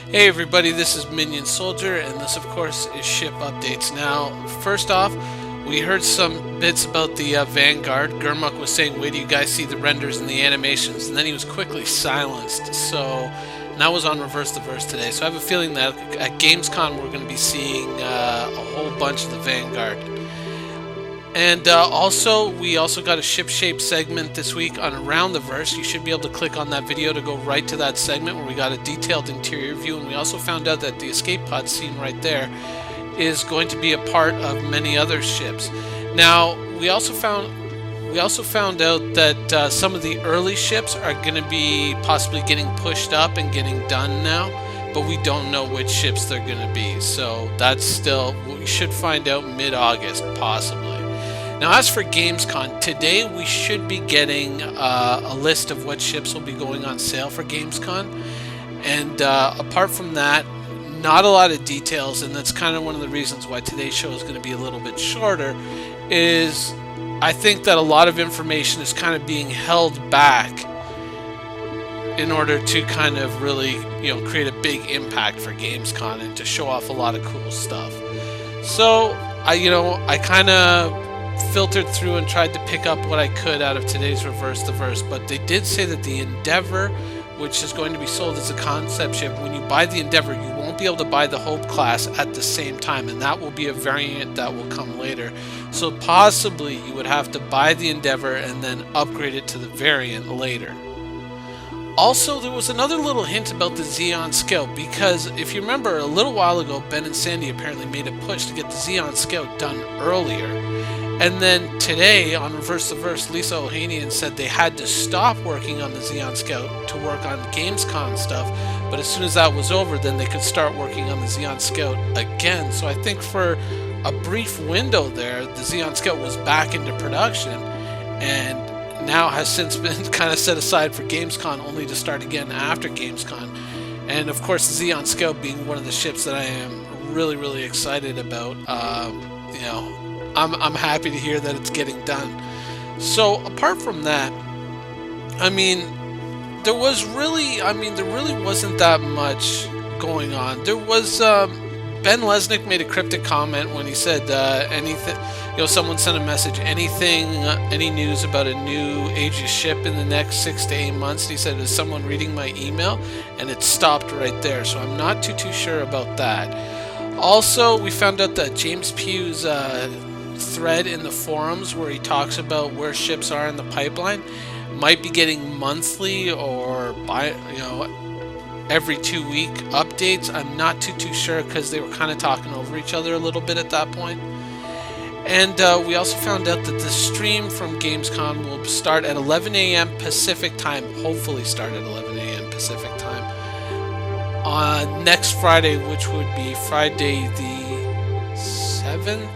Hey everybody, this is Minion Soldier, and this of course is ship updates. Now, first off, we heard some bits about the Vanguard. Gurmuk was saying, wait till you guys see the renders and the animations, and then he was quickly silenced. So, that was on Reverse the Verse today. So I have a feeling that at Gamescom we're going to be seeing a whole bunch of the Vanguard. And we also got a ship shape segment this week on Around the Verse. You should be able to click on that video to go right to that segment where we got a detailed interior view. And we also found out that the escape pod scene right there is going to be a part of many other ships. Now, we also found out that some of the early ships are going to be possibly getting pushed up and getting done now, but we don't know which ships they're going to be. So that's still, we should find out mid-August possibly. Now, as for Gamescom, today we should be getting a list of what ships will be going on sale for Gamescom. And apart from that, not a lot of details, and that's kind of one of the reasons why today's show is going to be a little bit shorter, is I think that a lot of information is kind of being held back in order to kind of really, create a big impact for Gamescom and to show off a lot of cool stuff. So, I kind of filtered through and tried to pick up what I could out of today's Reverse the Verse, but they did say that the Endeavour, which is going to be sold as a concept ship, when you buy the Endeavour, you won't be able to buy the Hope class at the same time, and that will be a variant that will come later. So possibly you would have to buy the Endeavour and then upgrade it to the variant later. Also, there was another little hint about the Xi'an Scout, because if you remember, a little while ago, Ben and Sandy apparently made a push to get the Xi'an Scout done earlier. And then today, on Reverse the Verse, Lisa Ohanian said they had to stop working on the Xi'an Scout to work on Gamescom stuff, but as soon as that was over, then they could start working on the Xi'an Scout again. So I think for a brief window there, the Xi'an Scout was back into production, and now has since been kind of set aside for Gamescom, only to start again after Gamescom. And of course, the Xi'an Scout being one of the ships that I am really, really excited about. I'm happy to hear that it's getting done. So apart from that, there really wasn't that much going on. There was Ben Lesnick made a cryptic comment when he said anything. Someone sent a message. Any news about a new Aegis ship in the next 6 to 8 months? And he said, "Is someone reading my email?" And it stopped right there. So I'm not too sure about that. Also, we found out that James Pugh's thread in the forums where he talks about where ships are in the pipeline might be getting monthly or every 2 week updates. I'm not too sure, because they were kind of talking over each other a little bit at that point. And we also found out that the stream from Gamescom will start at 11 a.m. Pacific time, hopefully start at 11 a.m. Pacific time on next Friday, which would be Friday the 7th.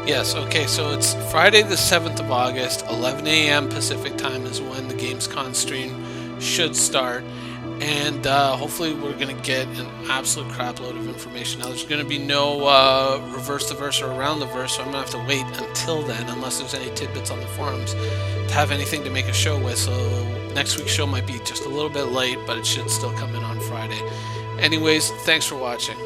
Yes, okay, so it's Friday the 7th of August, 11 a.m. Pacific time is when the Gamescom stream should start, and hopefully we're going to get an absolute crapload of information. Now, there's going to be no Reverse the Verse or Around the Verse, so I'm going to have to wait until then, unless there's any tidbits on the forums, to have anything to make a show with. So next week's show might be just a little bit late, but it should still come in on Friday. Anyways, thanks for watching.